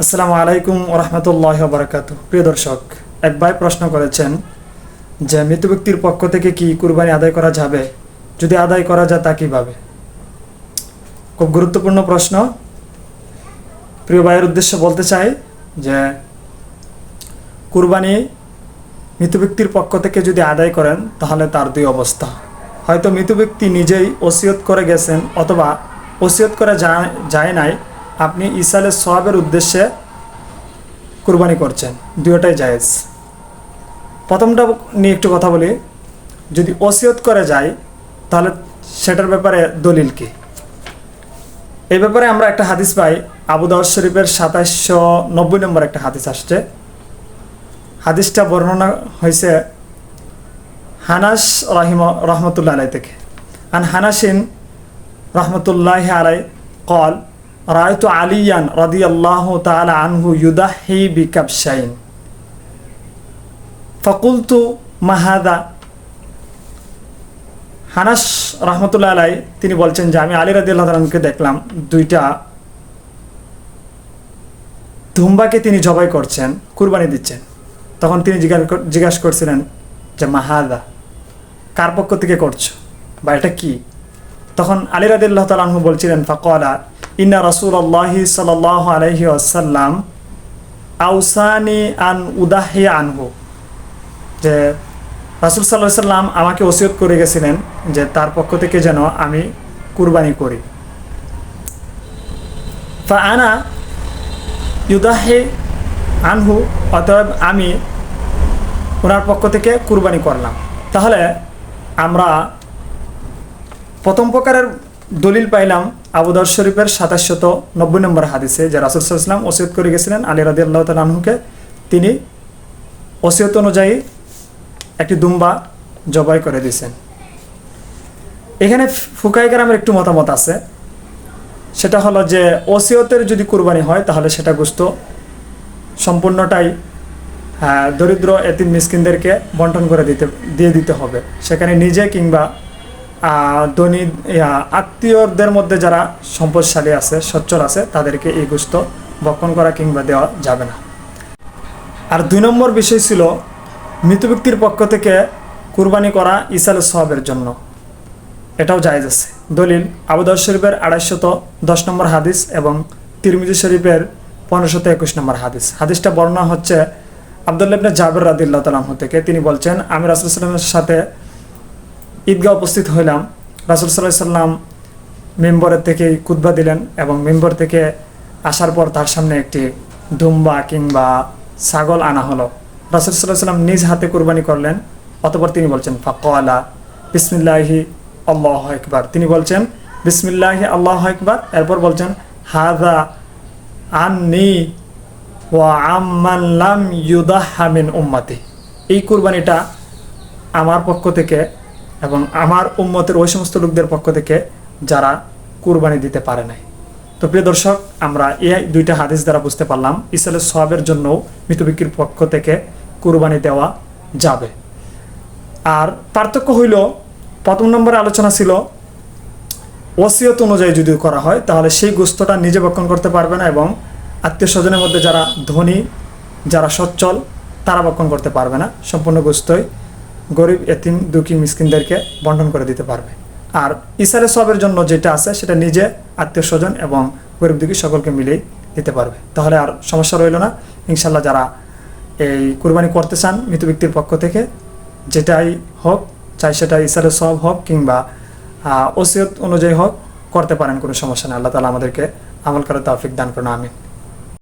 আসসালামু আলাইকুম ওরহমতুল্লাহি ওয়া বারাকাতুহু। প্রিয় দর্শক, এক ভাই প্রশ্ন করেছেন যে মৃত ব্যক্তির পক্ষ থেকে কি কুরবানি আদায় করা যাবে, যদি আদায় করা যায় তা কীভাবে। খুব গুরুত্বপূর্ণ প্রশ্ন। প্রিয় ভাইয়ের উদ্দেশ্যে বলতে চাই যে কুরবানি মৃত ব্যক্তির পক্ষ থেকে যদি আদায় করেন তাহলে তার দুই অবস্থা। হয়তো মৃত ব্যক্তি নিজেই ওসিয়ত করে গেছেন অথবা ওসিয়ত করে যায় নাই, আপনি ইসালে সওয়াবের উদ্দেশ্যে কুরবানি করছেন, দুটোটাই জায়েজ। প্রথমটা নিয়ে একটু কথা বলি। যদি ওসিয়ত করে যায় তাহলে সেটার ব্যাপারে দলিল কি? এই ব্যাপারে আমরা একটা হাদিস পাই, আবু দাউদ শরীফের 2790 নম্বর একটা হাদিস আসছে। হাদিসটা বর্ণনা হয়েছে হানাস রহমতুল্লাহ আলাই থেকে। আন হানাসিন রহমতুল্লাহ আলাই কল রায়তু আলিয়ান রাদিয়াল্লাহু তাআলা আনহু ইউদাহি বিকাবশাইন ফাকুলতু মা হাদা। হানাস রহমতুল্লাহ আলাই তিনি বলছেন যে আমি আলী রাদিয়াল্লাহু তাআলা আনহুকে দেখলাম দুইটা ধুম্বাকে তিনি জবাই করছেন, কুরবানি দিচ্ছেন। তখন তিনি জিজ্ঞাসা করছিলেন যে মাহাদা, কার পক্ষ থেকে করছো বা এটা কি? তখন আলী রাদিয়াল্লাহু তাআলা আনহু বলছিলেন ফাকালা ইন্না রাসূলুল্লাহি সাল্লাল্লাহু আলাইহি ওয়াসাল্লাম আউসানি আন উদাহি আনহু, যে রাসূল সাল্লাল্লাহু আলাইহি ওয়াসাল্লাম আমাকে ওসিয়ত করে গেছিলেন যে তার পক্ষ থেকে যেন আমি কুরবানি করি। ফা আনা ইউদাহি আনহু, অতএব আমি ওনার পক্ষ থেকে কুরবানি করলাম। তাহলে আমরা প্রথম প্রকারের দলিল পাইলাম আবু দাউদ শরীফের 2790 নম্বর হাদিসে, যে রাসূল সাল্লাল্লাহু আলাইহি ওয়াসাল্লাম ওসিয়ত করে গেছিলেন আলী রাদিয়াল্লাহু তাআলা আনহুকে, তিনি ওসিয়ত অনুযায়ী একটি দুম্বা জবাই করে দিয়েছেন। এখানে ফুকায়ে কেরামের একটু মতামত আছে, সেটা হলো যে ওসিয়তের যদি কুরবানি হয় তাহলে সেটা গোশত সম্পূর্ণটাই দরিদ্র এতিম মিসকিনদেরকে বন্টন করে দিয়ে দিতে হবে। সেখানে নিজে কিংবা ধনী আত্মীয়দের মধ্যে যারা সম্পদশালী আছে, সচ্ছল আছে, তাদেরকে এই গোশত ভক্ষণ করা কিংবা দেওয়া যাবে না। আর 2 নম্বর বিষয় ছিল মৃত ব্যক্তির পক্ষ থেকে কুরবানি করা ইসালে সওয়াবের জন্য, এটাও জায়েজ আছে। দলিল আবু দাউদ শরীফের 2810 নম্বর হাদিস এবং তিরমিজি শরীফের 1521 নম্বর হাদিস। হাদিসটা বর্ণনা হচ্ছে আব্দুল্লাহ ইবনে জাবের রাদিয়াল্লাহু তাআলা আনহু থেকে। তিনি বলছেন আমি রাসূল সাল্লাল্লাহু আলাইহি ওয়াসাল্লামের সাথে ঈদগাহ উপস্থিত হইলাম। রাসূল সাল্লাল্লাহু আলাইহি ওয়াসাল্লাম মিম্বরের থেকে খুতবা দিলেন এবং মিম্বর থেকে আসার পর তার সামনে একটি দুম্বা কিংবা ছাগল আনা হলো। রাসূল সাল্লাল্লাহু আলাইহি ওয়াসাল্লাম নিজ হাতে কুরবানি করলেন। অতঃপর তিনি বলছেন ফাকালা বিসমিল্লাহি আল্লাহু আকবার, তিনি বলছেন বিসমিল্লাহি আল্লাহু আকবার, এরপর বলছেন হাযা আন্নি ওয়া আম্মান লাম ইউদাহা মিন উম্মতি, এই কুরবানিটা আমার পক্ষ থেকে এবং আমার উম্মতের ওই সমস্ত লোকদের পক্ষ থেকে যারা কুরবানি দিতে পারে নাই। তো প্রিয় দর্শক, আমরা এই 2টা হাদিস দ্বারা বুঝতে পারলাম ইসালে সওয়াবের জন্য মৃত ব্যক্তির পক্ষ থেকে কুরবানি দেওয়া যাবে। আর পার্থক্য হইল, প্রথম নম্বরে আলোচনা ছিল ওসিয়ত অনুযায়ী যদি করা হয় তাহলে সেই গোশতটা নিজে ভক্ষণ করতে পারবে না এবং আত্মীয় স্বজনের মধ্যে যারা ধনী, যারা সচ্ছল, তারা ভক্ষণ করতে পারবে না। সম্পূর্ণ গোশতই গরিব এতিম দুঃখী মিসকিনদেরকে বন্টন করে দিতে পারবে। আর ইসালে সওয়াবের জন্য যেটা আছে সেটা নিজে, আত্মীয় স্বজন এবং গরিব দুঃখী সকলকে মিলেই দিতে পারবে। তাহলে আর সমস্যা রইল না। ইনশাল্লাহ যারা এই কুরবানি করতে চান মৃত ব্যক্তির পক্ষ থেকে, যেটাই হোক, চাই সেটা ইসালে সওয়াব হোক কিংবা ওসিয়ত অনুযায়ী হোক, করতে পারেন, কোনো সমস্যা নেই। আল্লাহ তাআলা আমাদেরকে আমল করার তৌফিক দান করুন, আমিন।